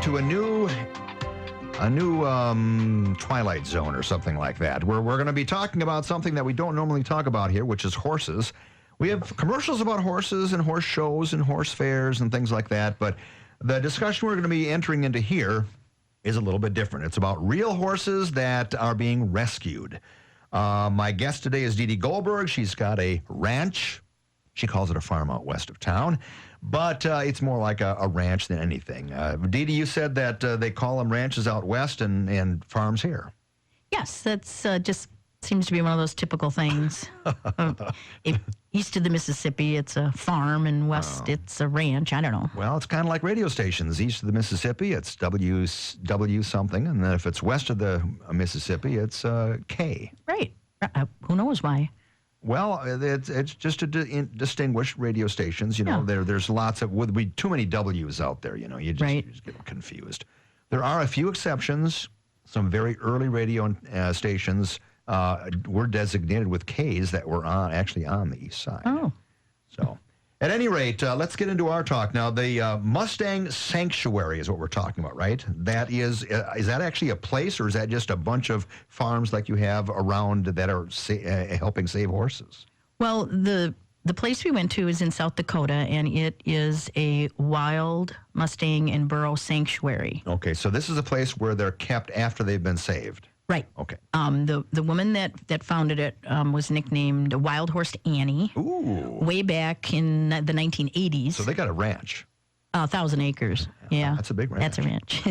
to a new Twilight Zone or something like that, where we're going to be talking about something that we don't normally talk about here, which is horses. We have commercials about horses and horse shows and horse fairs and things like that, but the discussion we're going to be entering into here is a little bit different. It's about real horses that are being rescued. My guest today is DeeDee Golberg. She's got a ranch. She calls it a farm out west of town, but it's more like a ranch than anything. DeeDee, you said that they call them ranches out west and farms here. Yes, that's just seems to be one of those typical things. East of the Mississippi, it's a farm, and west, it's a ranch. I don't know. Well, it's kind of like radio stations. East of the Mississippi, it's W something, and then if it's west of the Mississippi, it's K. Right. Who knows why? Well, it's just to distinguish radio stations. You know, there's lots of, would be too many W's out there. You know, you just get confused. There are a few exceptions. Some very early radio stations were designated with K's that were actually on the east side. Oh. So, at any rate, let's get into our talk now. The Mustang Sanctuary is what we're talking about, right? That is that actually a place, or is that just a bunch of farms like you have around that are helping save horses? Well, the place we went to is in South Dakota, and it is a wild Mustang and burro sanctuary. Okay, so this is a place where they're kept after they've been saved. Right. Okay. The woman that founded it was nicknamed Wild Horse Annie. Ooh. Way back in the 1980s. So they got a ranch. 1,000 acres. Yeah. That's a big ranch. That's a ranch.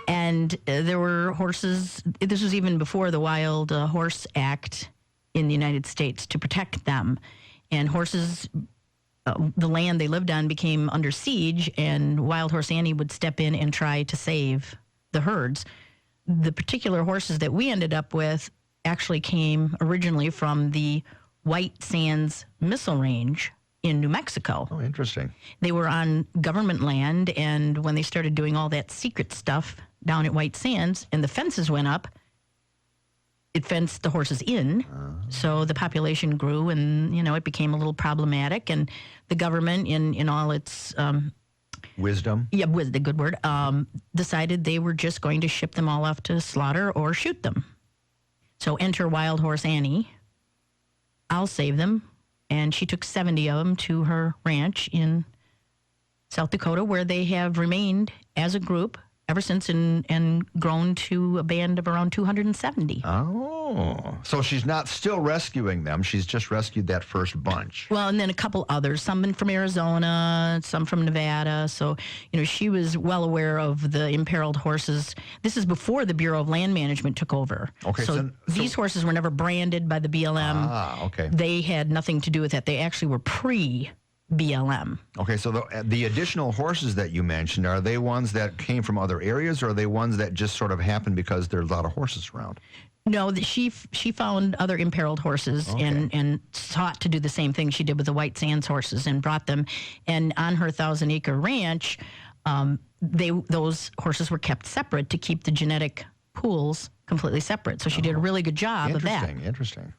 And there were horses. This was even before the Wild Horse Act in the United States to protect them. And horses, the land they lived on became under siege, and Wild Horse Annie would step in and try to save the herds. The particular horses that we ended up with actually came originally from the White Sands Missile Range in New Mexico. Oh, interesting. They were on government land, and when they started doing all that secret stuff down at White Sands and the fences went up, it fenced the horses in. So the population grew, and, you know, it became a little problematic, and the government in all its wisdom. Yeah, the good word. Decided they were just going to ship them all off to slaughter or shoot them. So enter Wild Horse Annie. I'll save them. And she took 70 of them to her ranch in South Dakota, where they have remained as a group ever since, and grown to a band of around 270. Oh, so she's not still rescuing them. She's just rescued that first bunch. Well, and then a couple others, some from Arizona, some from Nevada. So, you know, she was well aware of the imperiled horses. This is before the Bureau of Land Management took over. Okay, so these horses were never branded by the BLM. Ah, okay. They had nothing to do with that. They actually were pre-BLM. Okay, so the additional horses that you mentioned, are they ones that came from other areas, or are they ones that just sort of happened because there's a lot of horses around? No, she found other imperiled horses and sought to do the same thing she did with the White Sands horses and brought them. And on her 1,000-acre ranch, those horses were kept separate to keep the genetic pools completely separate. So she did a really good job of that. Interesting.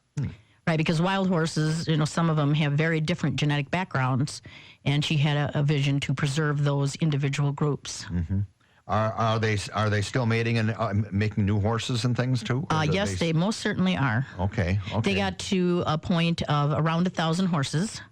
Right, because wild horses, you know, some of them have very different genetic backgrounds, and she had a vision to preserve those individual groups. Mm-hmm. Are they still mating and making new horses and things too? Yes, they most certainly are. Okay. They got to a point of around 1,000 horses.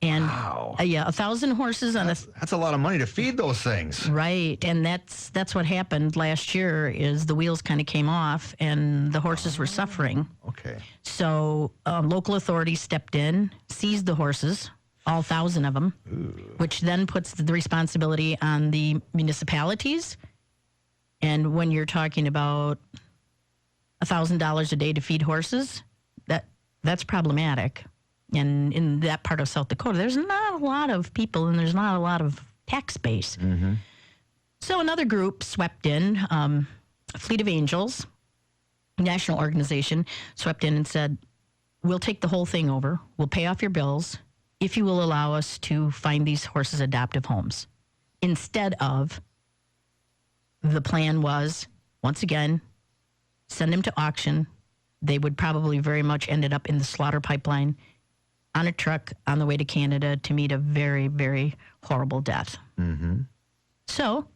And wow. 1,000 horses on that's a lot of money to feed those things. Right, and that's what happened last year. Is the wheels kind of came off, and the horses were suffering. Okay. So local authorities stepped in, seized the horses, all 1,000 of them, which then puts the responsibility on the municipalities. And when you're talking about $1,000 a day to feed horses, that's problematic. And in that part of South Dakota, there's not a lot of people, and there's not a lot of tax base. Mm-hmm. So another group swept in, Fleet of Angels, national organization, swept in and said, we'll take the whole thing over. We'll pay off your bills if you will allow us to find these horses adoptive homes. Instead of, the plan was, once again, send them to auction. They would probably very much ended up in the slaughter pipeline on a truck on the way to Canada to meet a very, very horrible death. Mm-hmm. So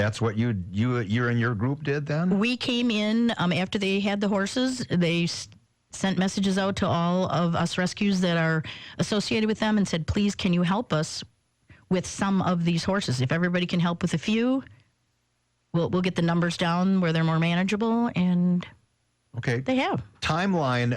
That's what you and your group did then? We came in after they had the horses. They sent messages out to all of us rescues that are associated with them and said, please, can you help us with some of these horses? If everybody can help with a few, we'll get the numbers down where they're more manageable, and okay, they have. Timeline,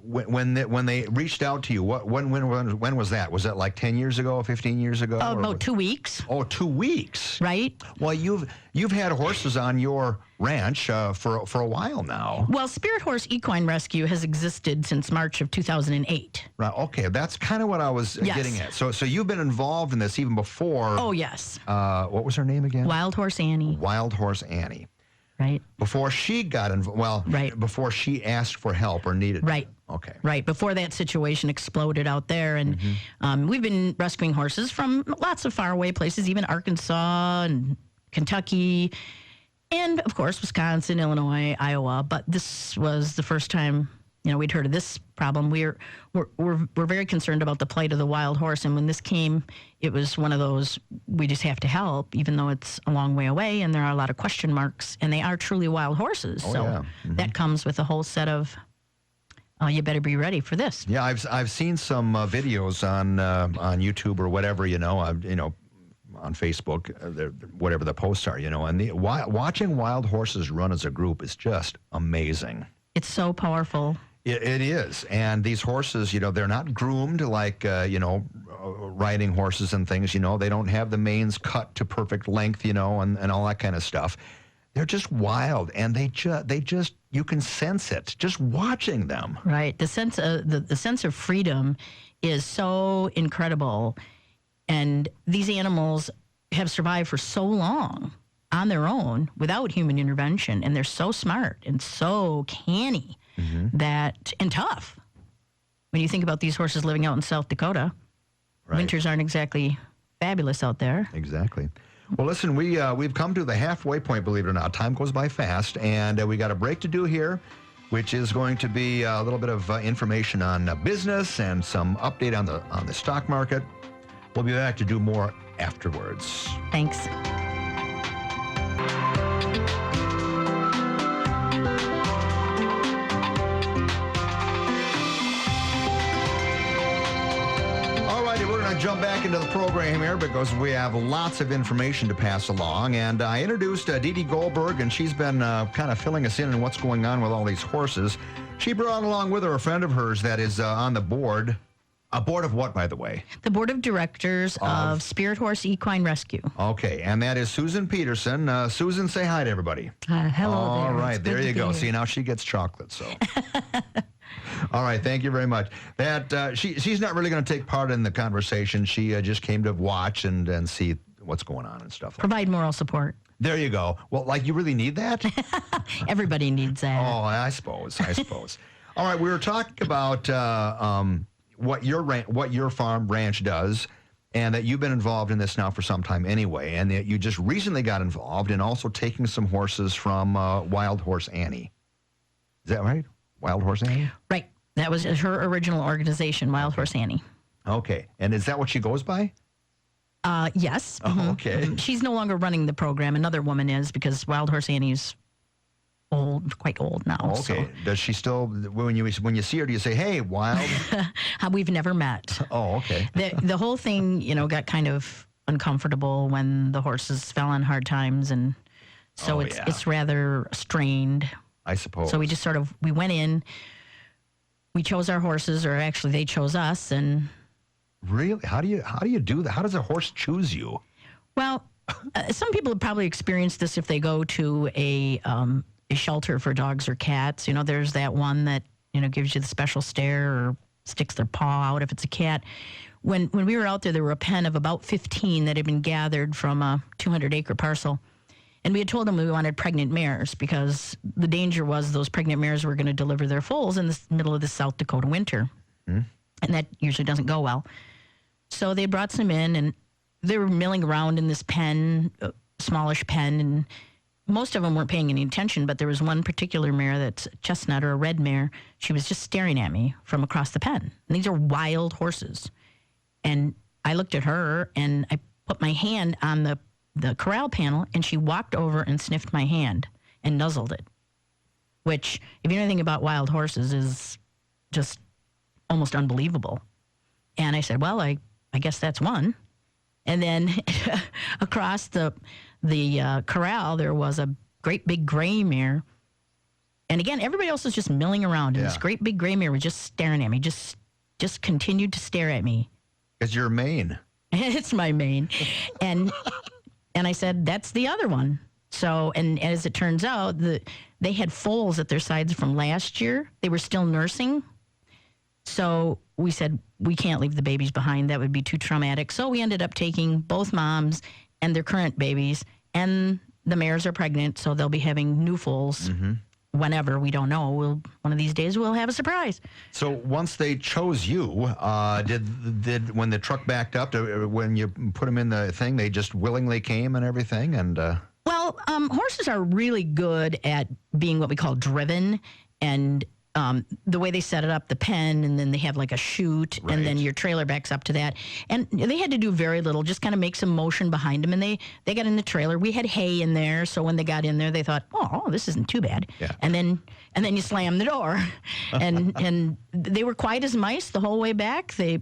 when they reached out to you, when was that? Was that like 10 years ago, 15 years ago? About 2 weeks. Oh, 2 weeks. Right. Well, you've had horses on your ranch for a while now. Well, Spirit Horse Equine Rescue has existed since March of 2008. Right. Okay, that's kind of what I was getting at. So you've been involved in this even before. Oh, yes. What was her name again? Wild Horse Annie. Wild Horse Annie. Right. Before she got involved, well, right. Before she asked for help or needed. Right. Okay. Right. Before that situation exploded out there. And we've been rescuing horses from lots of faraway places, even Arkansas and Kentucky, and of course, Wisconsin, Illinois, Iowa. But this was the first time, we'd heard of this problem. We're very concerned about the plight of the wild horse. And when this came, it was one of those, we just have to help, even though it's a long way away and there are a lot of question marks, and they are truly wild horses. Oh, so yeah. that comes with a whole set of, you better be ready for this. Yeah, I've seen some videos on YouTube or whatever, on Facebook, whatever the posts are, and watching wild horses run as a group is just amazing. It's so powerful. It is. And these horses, they're not groomed like, riding horses and things, they don't have the manes cut to perfect length, and all that kind of stuff. They're just wild, and they just you can sense it just watching them. Right. The sense of the sense of freedom is so incredible. And these animals have survived for so long on their own without human intervention, and they're so smart and so canny and tough. When you think about these horses living out in South Dakota, winters aren't exactly fabulous out there. Exactly. Well, listen, we've come to the halfway point, believe it or not. Time goes by fast, and we got a break to do here, which is going to be a little bit of information on business and some update on the stock market. We'll be back to do more afterwards. Thanks. Jump back into the program here because we have lots of information to pass along. And I introduced DeeDee Golberg, and she's been kind of filling us in on what's going on with all these horses. She brought along with her a friend of hers that is on the board. A board of what, by the way? The board of directors of Spirit Horse Equine Rescue. Okay, and that is Susan Peterson. Susan, say hi to everybody. Hello all there. All right, there you go. See, now she gets chocolate, so... All right, thank you very much. That she's not really going to take part in the conversation. She just came to watch and see what's going on and stuff. Provide moral support. There you go. Well, you really need that? Everybody needs that. Oh, I suppose. All right, we were talking about what your farm ranch does, and that you've been involved in this now for some time anyway, and that you just recently got involved in also taking some horses from Wild Horse Annie. Is that right? Wild Horse Annie? Right. That was her original organization, Wild Horse Annie. Okay. And is that what she goes by? Yes. Oh, okay. She's no longer running the program. Another woman is, because Wild Horse Annie's quite old now. Oh, okay. So. Does she still, when you see her, do you say, hey, Wild? We've never met. Oh, okay. The whole thing, got kind of uncomfortable when the horses fell on hard times, and so it's rather strained. I suppose. So we just we went in, we chose our horses, or actually they chose us. And really, how do you do that? How does a horse choose you? Well, some people have probably experienced this if they go to a shelter for dogs or cats. There's that one that gives you the special stare or sticks their paw out if it's a cat. When we were out there were a pen of about 15 that had been gathered from a 200-acre parcel. And we had told them we wanted pregnant mares because the danger was those pregnant mares were going to deliver their foals in the middle of the South Dakota winter. And that usually doesn't go well. So they brought some in, and they were milling around in this pen, smallish pen, and most of them weren't paying any attention, but there was one particular mare that's a chestnut or a red mare. She was just staring at me from across the pen. And these are wild horses. And I looked at her, and I put my hand on the the corral panel, and she walked over and sniffed my hand and nuzzled it, which, if you know anything about wild horses, is just almost unbelievable. And I said, well, I guess that's one. And then across the corral, there was a great big gray mare. And again, everybody else was just milling around, and this great big gray mare was just staring at me, just continued to stare at me. It's your mane. It's my mane. And I said, that's the other one. So, and as it turns out, they had foals at their sides from last year. They were still nursing. So we said, we can't leave the babies behind. That would be too traumatic. So we ended up taking both moms and their current babies, and the mares are pregnant, so they'll be having new foals. Whenever, we don't know. One of these days we'll have a surprise. So once they chose you, did when the truck backed up, when you put them in the thing, they just willingly came and everything? And well, horses are really good at being what we call driven, and the way they set it up, the pen, and then they have like a chute, and then your trailer backs up to that. And they had to do very little, just kind of make some motion behind them. And they got in the trailer. We had hay in there, so when they got in there, they thought, oh, this isn't too bad. Yeah. And then you slam the door, and they were quiet as mice the whole way back. They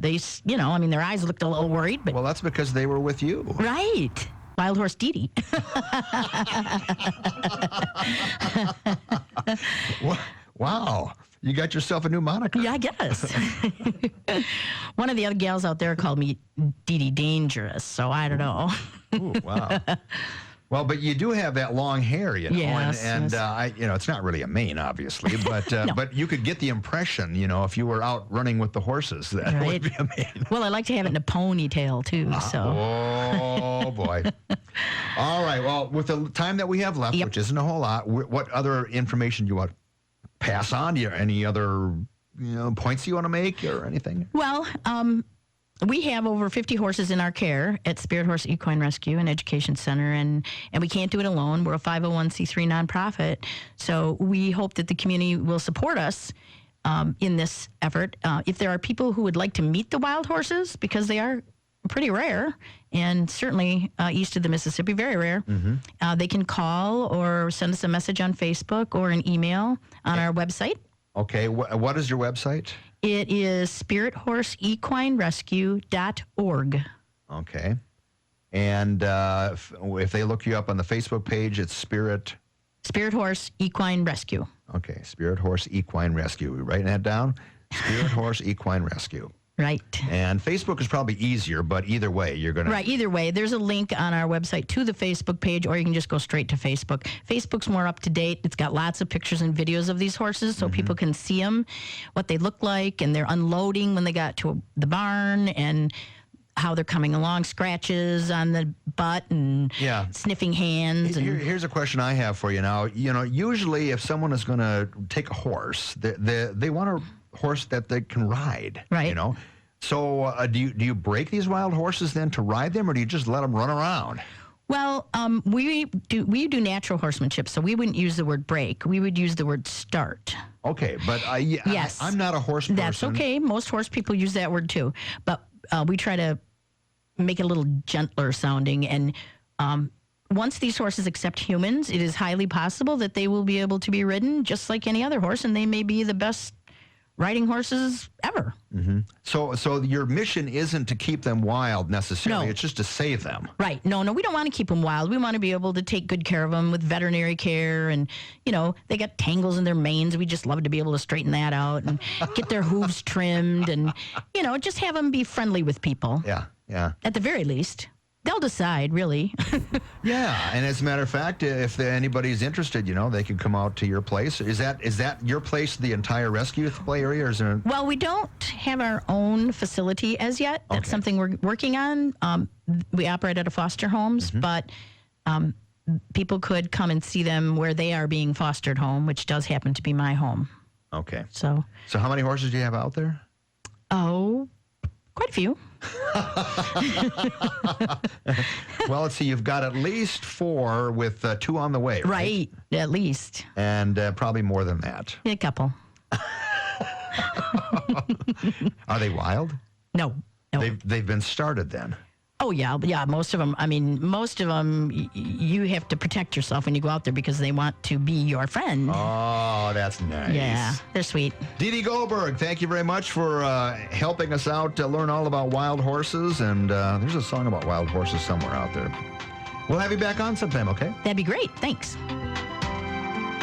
I mean, their eyes looked a little worried, but well, that's because they were with you, right? Wild horse DeeDee. Wow. You got yourself a new moniker. Yeah, I guess. One of the other gals out there called me DeeDee Dangerous, so I don't know. Ooh, wow. Well, but you do have that long hair, you know, yes, and it's not really a mane, obviously, but No. but you could get the impression, if you were out running with the horses, that would be a mane. Well, I like to have it in a ponytail too. So. Oh boy! All right. Well, with the time that we have left, which isn't a whole lot, what other information do you want to pass on? Do you any other points you want to make or anything? Well, we have over 50 horses in our care at Spirit Horse Equine Rescue and Education Center, and we can't do it alone. We're a 501c3 nonprofit, so we hope that the community will support us in this effort. If there are people who would like to meet the wild horses, because they are pretty rare, and certainly east of the Mississippi, very rare, they can call or send us a message on Facebook or an email on our website. Okay, what is your website? It is spirithorseequinerescue.org. Okay. And if they look you up on the Facebook page, it's Spirit Horse Equine Rescue. Okay, Spirit Horse Equine Rescue. We writing that down? Spirit Horse Equine Rescue. Right. And Facebook is probably easier, but either way, you're going to... Right, either way. There's a link on our website to the Facebook page, or you can just go straight to Facebook. Facebook's more up to date. It's got lots of pictures and videos of these horses, so people can see them, what they look like, and they're unloading when they got to the barn, and how they're coming along, scratches on the butt, and sniffing hands. And Here's a question I have for you now. Usually if someone is going to take a horse, they want a horse that they can ride, right? So do you break these wild horses then to ride them, or do you just let them run around? Well, we do natural horsemanship, so we wouldn't use the word break. We would use the word start. Okay, but yes, I'm not a horse person. That's okay. Most horse people use that word too, but we try to make it a little gentler sounding. And once these horses accept humans, it is highly possible that they will be able to be ridden just like any other horse, and they may be the best riding horses ever. So your mission isn't to keep them wild necessarily. No. It's just to save them. Right. No, we don't want to keep them wild. We want to be able to take good care of them with veterinary care. And, they got tangles in their manes. We just love to be able to straighten that out and get their hooves trimmed and, just have them be friendly with people. Yeah. At the very least. They'll decide, really. Yeah, and as a matter of fact, if anybody's interested, they could come out to your place. Is that your place, the entire rescue play area, or is there? Well, we don't have our own facility as yet. That's something we're working on. We operate out of foster homes, but people could come and see them where they are being fostered home, which does happen to be my home. Okay. So how many horses do you have out there? Oh, quite a few. Well, let's see. You've got at least 4 with 2 on the way, right? Right, at least. And probably more than that. A couple. Are they wild? No. They've been started then. Oh, yeah. Yeah, most of them. I mean, most of them, you have to protect yourself when you go out there because they want to be your friend. Oh, that's nice. Yeah, they're sweet. DeeDee Golberg, thank you very much for helping us out to learn all about wild horses. And there's a song about wild horses somewhere out there. We'll have you back on sometime, okay? That'd be great. Thanks.